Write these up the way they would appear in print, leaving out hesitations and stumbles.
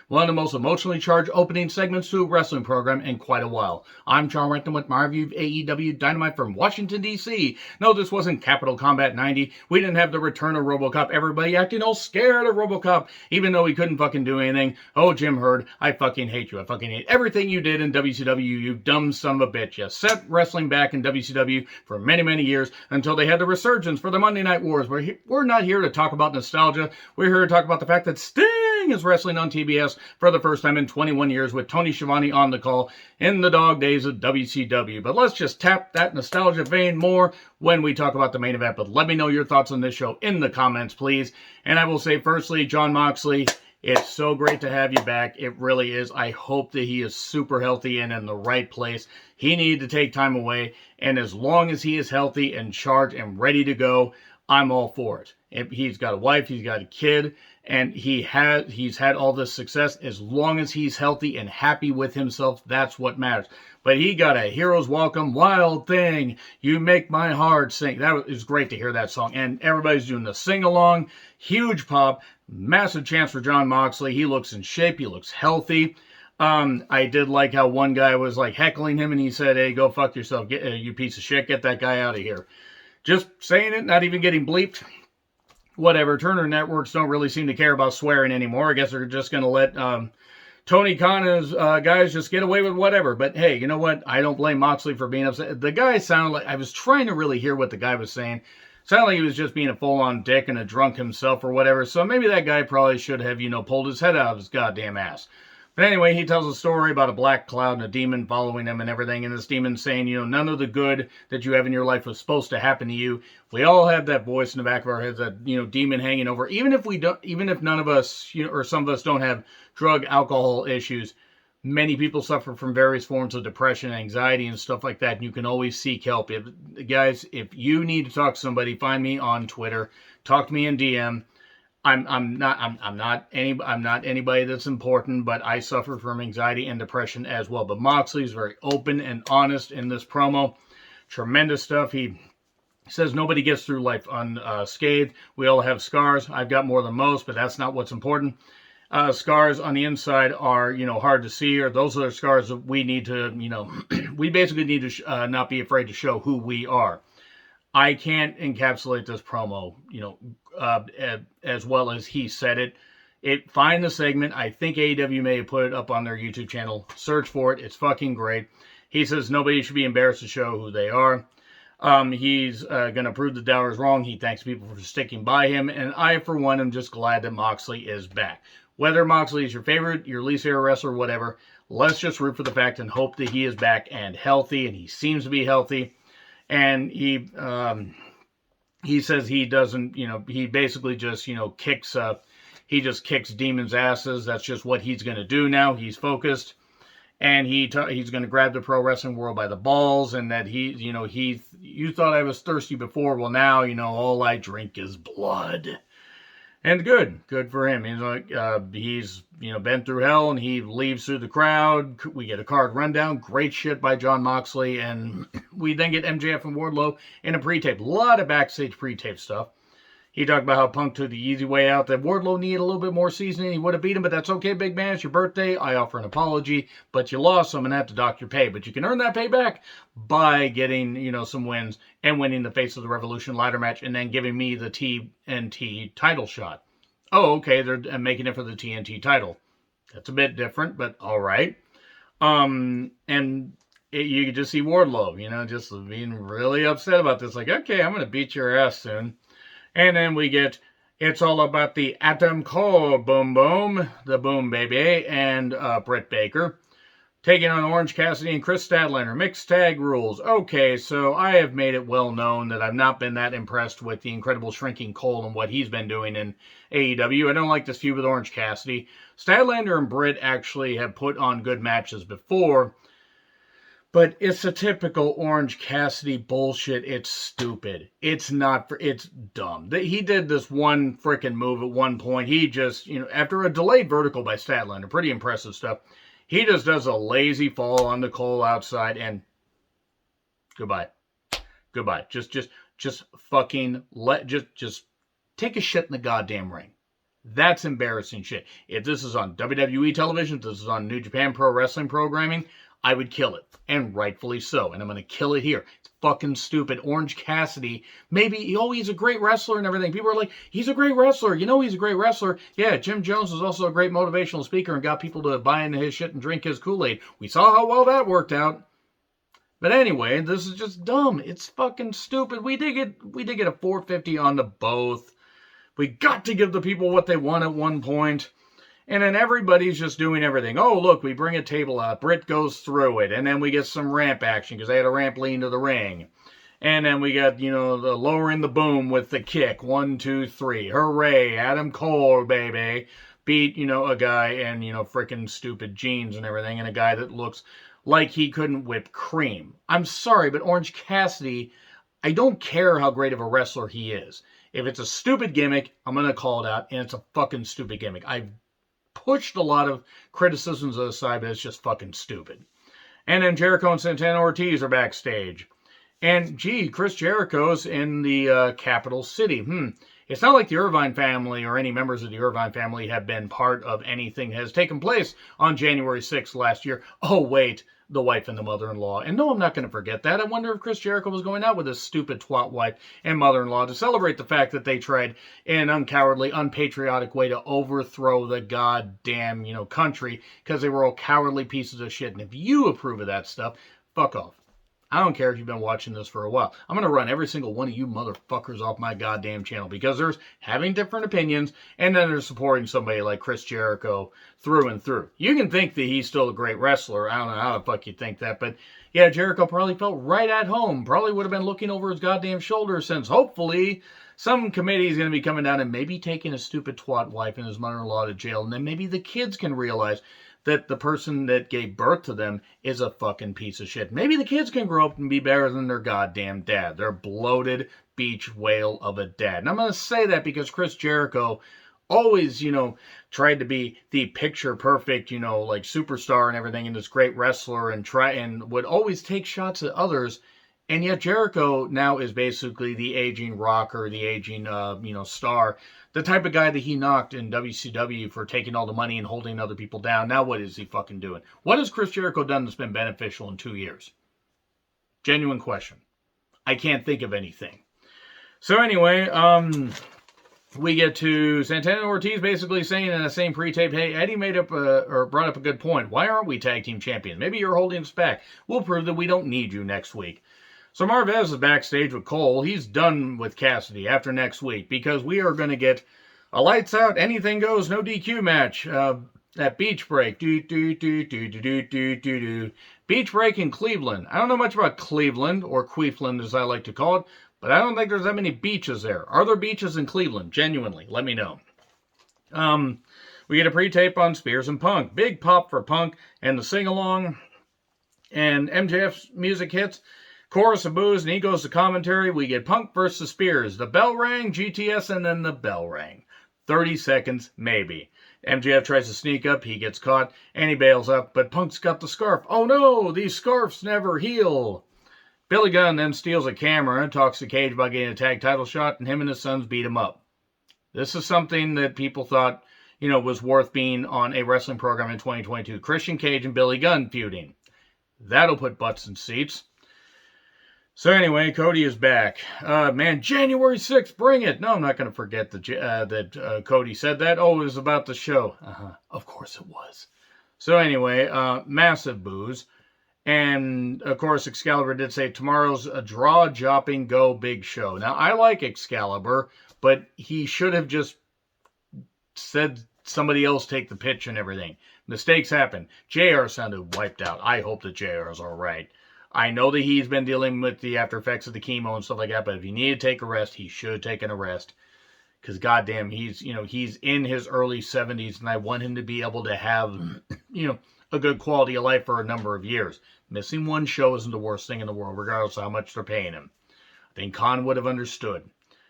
one of the most emotionally charged opening segments to a wrestling program in quite a while. I'm John Renton with my review of AEW Dynamite from Washington, D.C. No, this wasn't Capital Combat 90. We didn't have the return of RoboCop. Everybody acting all scared of RoboCop, even though he couldn't fucking do anything. Oh, Jim Herd, I fucking hate you. I fucking hate everything you did in WCW, you dumb son of a bitch. You set wrestling back in WCW for many, many years until they had the resurgence for the Monday Night Wars. We're not here to talk about nostalgia. We're here to talk about the fact that Sting is wrestling on TBS for the first time in 21 years with Tony Schiavone on the call in the dog days of WCW. But let's just tap that nostalgia vein more when we talk about the main event. But let me know your thoughts on this show in the comments, please. And I will say, firstly, John Moxley, it's so great to have you back. It really is. I hope that he is super healthy and in the right place. He needed to take time away. And as long as he is healthy and charged and ready to go, I'm all for it. If he's got a wife, he's got a kid, and he's had all this success. As long as he's healthy and happy with himself, that's what matters. But he got a Hero's Welcome, Wild Thing, You Make My Heart Sing. That was great to hear that song. And everybody's doing the sing-along. Huge pop. Massive chance for John Moxley. He looks in shape. He looks healthy. I did like how one guy was like heckling him and he said, hey, go fuck yourself, you piece of shit. Get that guy out of here. Just saying it, not even getting bleeped. Whatever. Turner Networks don't really seem to care about swearing anymore. I guess they're just going to let Tony Khan and his guys just get away with whatever. But hey, you know what? I don't blame Moxley for being upset. The guy sounded like, I was trying to really hear what the guy was saying. Sounded like he was just being a full-on dick and a drunk himself or whatever. So maybe that guy probably should have, pulled his head out of his goddamn ass. But anyway, he tells a story about a black cloud and a demon following him and everything. And this demon saying, none of the good that you have in your life was supposed to happen to you. We all have that voice in the back of our heads, that, demon hanging over. Even if none of us, or some of us don't have drug, alcohol issues, many people suffer from various forms of depression, anxiety, and stuff like that. And you can always seek help. Guys, if you need to talk to somebody, find me on Twitter. Talk to me in DM. I'm not anybody that's important, but I suffer from anxiety and depression as well. But Moxley is very open and honest in this promo. Tremendous stuff. He says nobody gets through life unscathed. We all have scars. I've got more than most, but that's not what's important. Scars on the inside are, hard to see, or those are the scars that we need to, we basically need to not be afraid to show who we are. I can't encapsulate this promo, as well as he said it. Find the segment. I think AEW may have put it up on their YouTube channel. Search for it. It's fucking great. He says nobody should be embarrassed to show who they are. He's going to prove the doubters wrong. He thanks people for sticking by him. And I, for one, am just glad that Moxley is back. Whether Moxley is your favorite, your least favorite wrestler, whatever, let's just root for the fact and hope that he is back and healthy. And he seems to be healthy. And he says he doesn't, he basically just, kicks demons' asses. That's just what he's going to do now. He's focused. And he's going to grab the pro wrestling world by the balls. And that you thought I was thirsty before. Well, now, all I drink is blood. And good for him. He's been through hell and he leaves through the crowd. We get a card rundown. Great shit by John Moxley. And we then get MJF and Wardlow in a pre-tape. A lot of backstage pre-tape stuff. He talked about how Punk took the easy way out, that Wardlow needed a little bit more seasoning. He would have beat him, but that's okay, big man. It's your birthday. I offer an apology, but you lost, so I'm going to have to dock your pay. But you can earn that pay back by getting, some wins and winning the Face of the Revolution ladder match and then giving me the TNT title shot. Oh, okay, they're making it for the TNT title. That's a bit different, but all right. You could just see Wardlow, just being really upset about this. Like, okay, I'm going to beat your ass soon. And then we get, it's all about the Atom Core Boom Boom, the Boom Baby, and Britt Baker. Taking on Orange Cassidy and Chris Statlander. Mixed tag rules. Okay, so I have made it well known that I've not been that impressed with the incredible Shrinking Cole and what he's been doing in AEW. I don't like this feud with Orange Cassidy. Statlander and Britt actually have put on good matches before. But it's a typical Orange Cassidy bullshit. It's stupid. It's dumb. He did this one freaking move at one point. He just, after a delayed vertical by Statlander, pretty impressive stuff. He just does a lazy fall on the Cole outside and goodbye. Just fucking just take a shit in the goddamn ring. That's embarrassing shit. If this is on WWE television, if this is on New Japan Pro Wrestling programming, I would kill it. And rightfully so. And I'm going to kill it here. It's fucking stupid. Orange Cassidy, maybe, he's a great wrestler and everything. People are like, he's a great wrestler. He's a great wrestler. Yeah, Jim Jones is also a great motivational speaker and got people to buy into his shit and drink his Kool-Aid. We saw how well that worked out. But anyway, this is just dumb. It's fucking stupid. We did get a $4.50 on the both. We got to give the people what they want at one point. And then everybody's just doing everything. Oh, look, we bring a table out. Britt goes through it. And then we get some ramp action because they had a ramp lean to the ring. And then we got, the lowering the boom with the kick. 1, 2, 3. Hooray. Adam Cole, baby. Beat, a guy and, freaking stupid jeans and everything. And a guy that looks like he couldn't whip cream. I'm sorry, but Orange Cassidy, I don't care how great of a wrestler he is. If it's a stupid gimmick, I'm going to call it out, and it's a fucking stupid gimmick. I've pushed a lot of criticisms aside, but it's just fucking stupid. And then Jericho and Santana Ortiz are backstage. And, Chris Jericho's in the capital city. It's not like the Irvine family or any members of the Irvine family have been part of anything that has taken place on January 6th last year. Oh, wait. The wife and the mother-in-law. And no, I'm not going to forget that. I wonder if Chris Jericho was going out with his stupid twat wife and mother-in-law to celebrate the fact that they tried in an uncowardly, unpatriotic way to overthrow the goddamn, country because they were all cowardly pieces of shit. And if you approve of that stuff, fuck off. I don't care if you've been watching this for a while. I'm going to run every single one of you motherfuckers off my goddamn channel because there's having different opinions and then they're supporting somebody like Chris Jericho through and through. You can think that he's still a great wrestler. I don't know how the fuck you think that, but yeah, Jericho probably felt right at home. Probably would have been looking over his goddamn shoulder since hopefully some committee is going to be coming down and maybe taking his stupid twat wife and his mother-in-law to jail, and then maybe the kids can realize that the person that gave birth to them is a fucking piece of shit. Maybe the kids can grow up and be better than their goddamn dad. Their bloated beach whale of a dad. And I'm going to say that because Chris Jericho always, tried to be the picture perfect, like superstar and everything and this great wrestler and would always take shots at others. And yet Jericho now is basically the aging rocker, the aging, star. The type of guy that he knocked in WCW for taking all the money and holding other people down. Now what is he fucking doing? What has Chris Jericho done that's been beneficial in 2 years? Genuine question. I can't think of anything. So anyway, we get to Santana and Ortiz basically saying in the same pre-tape, hey, Eddie brought up a good point. Why aren't we tag team champions? Maybe you're holding us back. We'll prove that we don't need you next week. So Marvez is backstage with Cole. He's done with Cassidy after next week because we are going to get a lights out, anything goes, no DQ match. That beach break. Beach break in Cleveland. I don't know much about Cleveland, or Queefland as I like to call it, but I don't think there's that many beaches there. Are there beaches in Cleveland? Genuinely, let me know. We get a pre-tape on Spears and Punk. Big pop for Punk and the sing-along. And MJF's music hits. Chorus of boos, and he goes to commentary. We get Punk versus Spears. The bell rang, GTS, and then the bell rang. 30 seconds, maybe. MJF tries to sneak up. He gets caught, and he bails up. But Punk's got the scarf. Oh, no, these scarves never heal. Billy Gunn then steals a camera and talks to Cage about getting a tag title shot, and him and his sons beat him up. This is something that people thought, was worth being on a wrestling program in 2022. Christian Cage and Billy Gunn feuding. That'll put butts in seats. So anyway, Cody is back. January 6th, bring it. No, I'm not going to forget that Cody said that. Oh, it was about the show. Of course it was. So anyway, massive boos. And, of course, Excalibur did say tomorrow's a draw-dropping go big show. Now, I like Excalibur, but he should have just said somebody else take the pitch and everything. Mistakes happen. JR sounded wiped out. I hope that JR is all right. I know that he's been dealing with the after effects of the chemo and stuff like that, but if he needed to take a rest, he should take a rest. Because goddamn, he's in his early 70s, and I want him to be able to have, a good quality of life for a number of years. Missing one show isn't the worst thing in the world, regardless of how much they're paying him. I think Khan would have understood.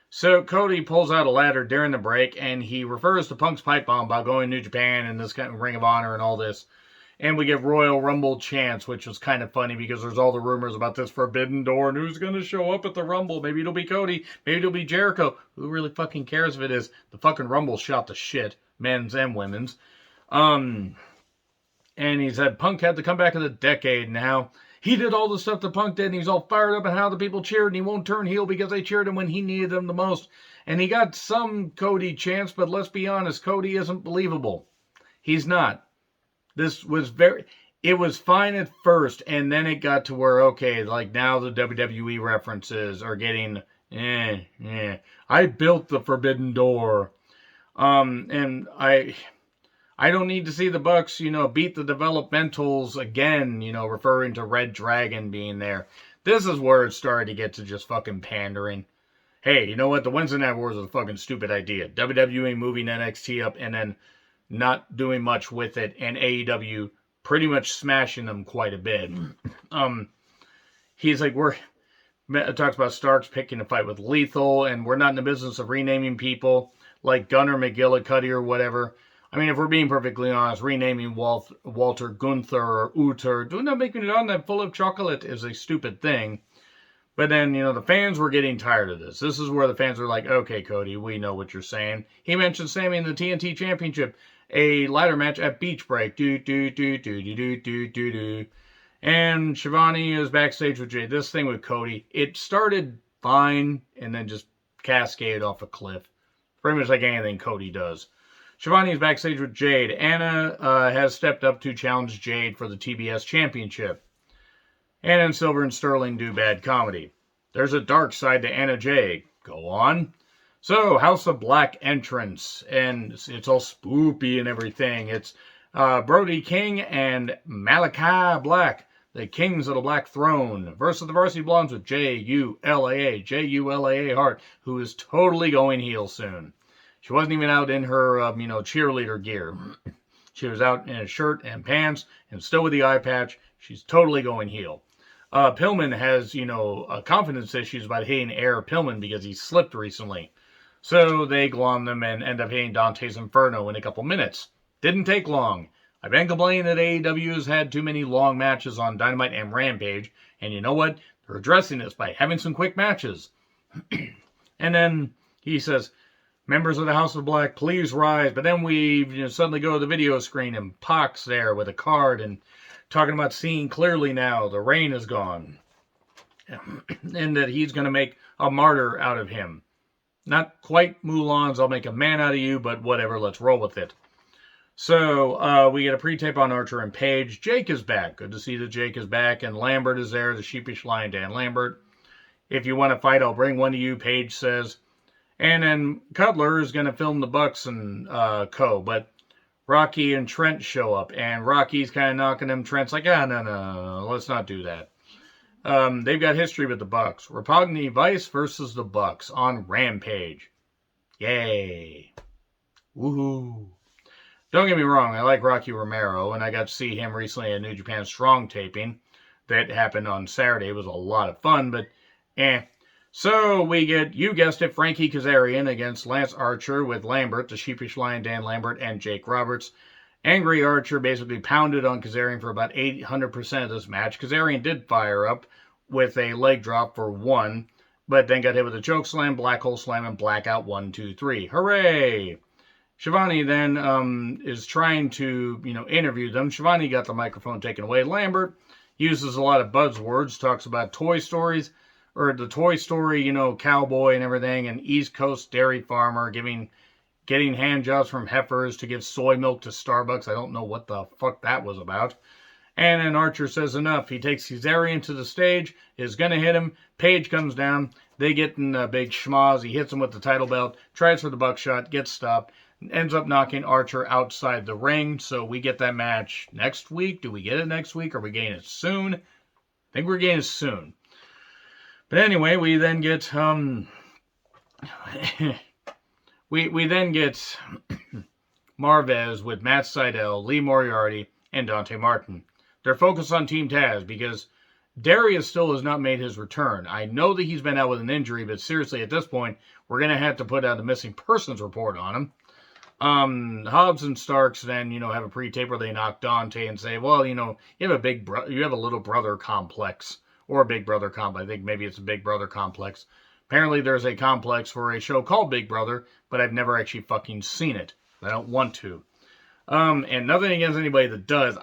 So Cody pulls out a ladder during the break, and he refers to Punk's pipe bomb about going to New Japan and this kind of Ring of Honor and all this. And we get Royal Rumble chants, which was kind of funny because there's all the rumors about this Forbidden Door and who's going to show up at the Rumble. Maybe it'll be Cody. Maybe it'll be Jericho. Who really fucking cares if it is? The fucking Rumble shot the shit. Men's and women's. And he said Punk had the comeback of the decade now. He did all the stuff that Punk did, and he's all fired up at how the people cheered, and he won't turn heel because they cheered him when he needed them the most. And he got some Cody chants, but let's be honest, Cody isn't believable. He's not. It was fine at first, and then it got to where, okay, like now the WWE references are getting, I built the Forbidden Door. And I don't need to see the Bucks, beat the developmentals again, referring to Red Dragon being there. This is where it started to get to just fucking pandering. Hey, you know what? The Wednesday Night Wars is a fucking stupid idea. WWE moving NXT up and then not doing much with it, and AEW pretty much smashing them quite a bit. He's like, talks about Starks picking a fight with Lethal, and we're not in the business of renaming people like Gunnar, McGillicuddy, or whatever. I mean, if we're being perfectly honest, renaming Walter Gunther or Uter, do not make me on that full of chocolate is a stupid thing. But then, the fans were getting tired of this. This is where the fans are like, okay, Cody, we know what you're saying. He mentioned Sammy in the TNT Championship, a ladder match at Beach Break. And Shivani is backstage with Jay. This thing with Cody, it started fine and then just cascaded off a cliff. Pretty much like anything Cody does. Shivani is backstage with Jade. Anna has stepped up to challenge Jade for the TBS Championship. Anna and Silver and Sterling do bad comedy. There's a dark side to Anna Jay. Go on. So, House of Black entrance. And it's all spoopy and everything. It's Brody King and Malachi Black, the Kings of the Black Throne, versus the Varsity Blondes with J-U-L-A Hart, who is totally going heel soon. She wasn't even out in her, cheerleader gear. She was out in a shirt and pants and still with the eye patch. She's totally going heel. Pillman has, confidence issues about hitting Air Pillman because he slipped recently. So they glom them and end up hitting Dante's Inferno in a couple minutes. Didn't take long. I've been complaining that AEW has had too many long matches on Dynamite and Rampage. And you know what? They're addressing this by having some quick matches. And then he says, members of the House of Black, please rise. But then we suddenly go to the video screen and Pac's there with a card and talking about seeing clearly now. The rain is gone. And that he's going to make a martyr out of him. Not quite Mulan's I'll make a man out of you, but whatever, let's roll with it. So we get a pre-tape on Archer and Page. Jake is back. Good to see that Jake is back. And Lambert is there, the sheepish lion Dan Lambert. If you want to fight, I'll bring one to you, Page says. And then Cutler is going to film the Bucks and co. But Rocky and Trent show up. And Rocky's kind of knocking him. Trent's like, no, let's not do that. They've got history with the Bucks. Rapagni Vice versus the Bucks on Rampage. Yay. Woohoo. Don't get me wrong, I like Rocky Romero, and I got to see him recently at New Japan Strong taping that happened on Saturday. It was a lot of fun, but So we get, you guessed it, Frankie Kazarian against Lance Archer with Lambert, the sheepish lion Dan Lambert, and Jake Roberts. Angry Archer basically pounded on Kazarian for about 800% of this match. Kazarian did fire up with a leg drop for one, but then got hit with a choke slam, black hole slam, and blackout 1, 2, 3. Hooray! Shivani then is trying to, interview them. Shivani got the microphone taken away. Lambert uses a lot of buzzwords, talks about Toy Stories, or the Toy Story, cowboy and everything, and East Coast dairy farmer getting hand jobs from heifers to give soy milk to Starbucks. I don't know what the fuck that was about. And then Archer says enough. He takes Kazarian to the stage, is going to hit him. Page comes down. They get in a big schmoz. He hits him with the title belt, tries for the buckshot, gets stopped, ends up knocking Archer outside the ring. So we get that match next week. Do we get it next week? Are we getting it soon? I think we're getting it soon. But anyway, we then get we then get Marvez with Matt Sydal, Lee Moriarty, and Dante Martin. They're focused on Team Taz because Darius still has not made his return. I know that he's been out with an injury, but seriously, at this point, we're going to have to put out a missing persons report on him. Hobbs and Starks then, have a pre-tape where they knock Dante and say, well, you have you have a little brother complex, or a big brother complex. I think maybe it's a big brother complex. Apparently there's a complex for a show called Big Brother, but I've never actually fucking seen it. I don't want to. And nothing against anybody that does.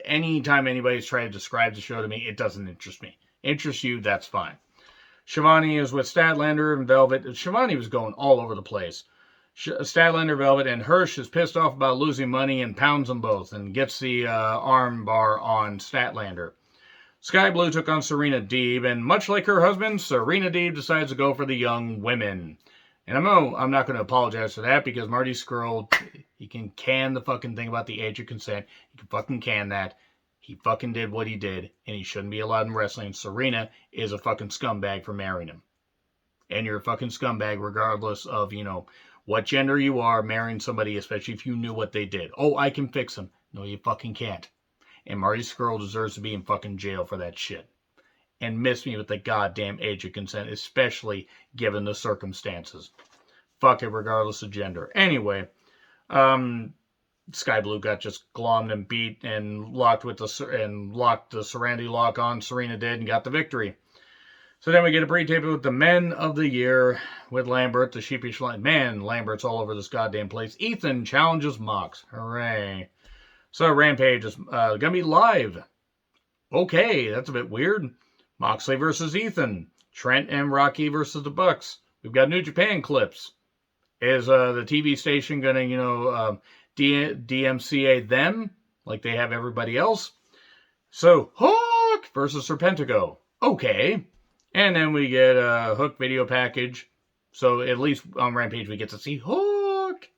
Anytime anybody's tried to describe the show to me, it doesn't interest me. Interests you, that's fine. Shivani is with Statlander and Velvet. Shivani was going all over the place. Statlander, Velvet, and Hirsch is pissed off about losing money and pounds them both and gets the arm bar on Statlander. Sky Blue took on Serena Deeb, and much like her husband, Serena Deeb decides to go for the young women. And I'm not going to apologize for that because Marty Scurll, he can can the fucking thing about the age of consent. He can fucking can that. He fucking did what he did, and he shouldn't be allowed in wrestling. Serena is a fucking scumbag for marrying him. And you're a fucking scumbag regardless of, what gender you are, marrying somebody, especially if you knew what they did. Oh, I can fix them. No, you fucking can't. And Marty Scurll deserves to be in fucking jail for that shit. And miss me with the goddamn age of consent, especially given the circumstances. Fuck it, regardless of gender. Anyway, Sky Blue got just glommed and beat and locked the Serenity lock on. Serena did and got the victory. So then we get a pre-tape with the Men of the Year with Lambert, the sheepish line. Man, Lambert's all over this goddamn place. Ethan challenges Mox. Hooray. So Rampage is going to be live. Okay, that's a bit weird. Moxley versus Ethan. Trent and Rocky versus the Bucks. We've got New Japan clips. Is the TV station going to, DMCA them like they have everybody else? So, Hook versus Serpentico. Okay. And then we get a Hook video package. So at least on Rampage we get to see Hook.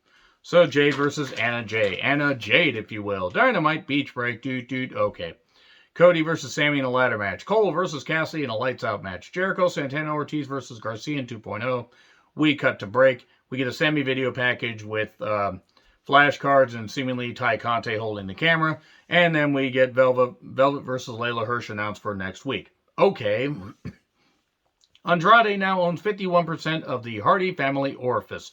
So Jade versus Anna Jay. Anna Jade, if you will. Dynamite, Beach Break, dude. Okay. Cody versus Sammy in a ladder match. Cole versus Cassidy in a lights out match. Jericho, Santana Ortiz versus Garcia in 2.0. We cut to break. We get a Sammy video package with flashcards and seemingly Ty Conte holding the camera. And then we get Velvet versus Laylah Hirsch announced for next week. Okay. Andrade now owns 51% of the Hardy family orifice.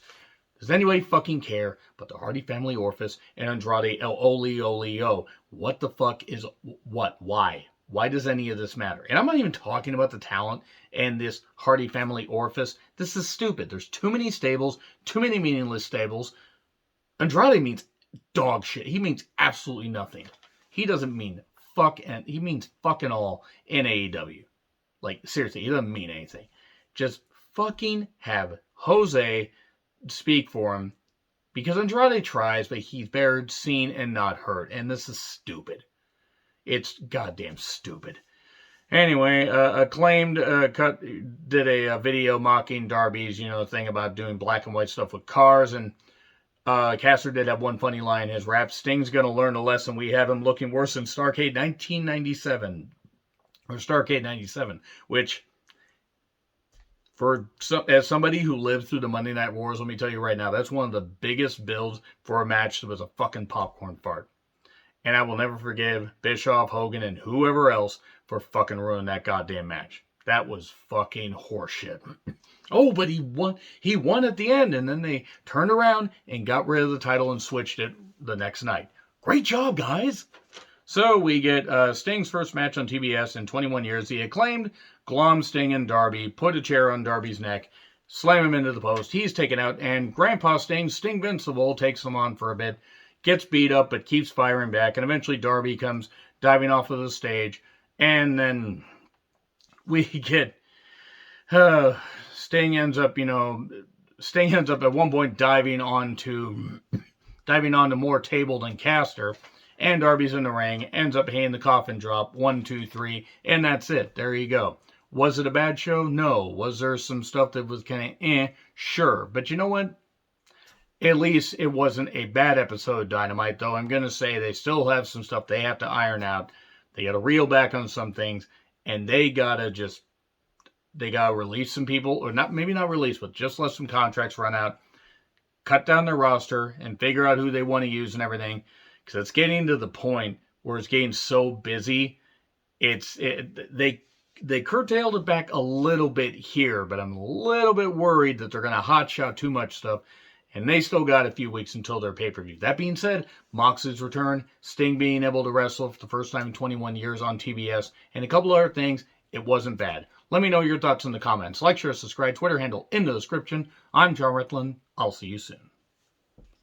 Does anybody fucking care? But the Hardy family orifice and Andrade El Olio. What the fuck is what? Why? Why does any of this matter? And I'm not even talking about the talent and this Hardy family orifice. This is stupid. There's too many stables, too many meaningless stables. Andrade means dog shit. He means absolutely nothing. He doesn't mean fuck, and he means fucking all in AEW. Like, seriously, he doesn't mean anything. Just fucking have Jose speak for him. Because Andrade tries, but he's bared, seen, and not heard. And this is stupid. It's goddamn stupid. Anyway, Acclaimed did a video mocking Darby's, thing about doing black and white stuff with cars. And Caster did have one funny line in his rap. Sting's going to learn a lesson. We have him looking worse than Starrcade 1997. Or Starrcade 97. Which, as somebody who lived through the Monday Night Wars, let me tell you right now, that's one of the biggest builds for a match that was a fucking popcorn fart. And I will never forgive Bischoff, Hogan, and whoever else for fucking ruining that goddamn match. That was fucking horseshit. Oh, but he won at the end, and then they turned around and got rid of the title and switched it the next night. Great job, guys. So we get Sting's first match on TBS in 21 years. The Acclaimed glom Sting and Darby, put a chair on Darby's neck, slam him into the post. He's taken out, and Grandpa Sting, Sting Vincible, takes him on for a bit. Gets beat up, but keeps firing back. And eventually Darby comes diving off of the stage. And then we get Sting ends up at one point diving onto more table than Caster. And Darby's in the ring. Ends up hitting the coffin drop. 1, 2, 3. And that's it. There you go. Was it a bad show? No. Was there some stuff that was kind of Sure. But you know what? At least it wasn't a bad episode of Dynamite, though I'm going to say they still have some stuff they have to iron out. They got to reel back on some things, and they got to release some people, or maybe not release, but just let some contracts run out, cut down their roster, and figure out who they want to use and everything, because it's getting to the point where it's getting so busy, they They curtailed it back a little bit here, but I'm a little bit worried that they're going to hotshot too much stuff, and they still got a few weeks until their pay-per-view. That being said, Mox's return, Sting being able to wrestle for the first time in 21 years on TBS, and a couple other things, it wasn't bad. Let me know your thoughts in the comments. Like, share, subscribe, Twitter handle in the description. I'm John Ritlin. I'll see you soon.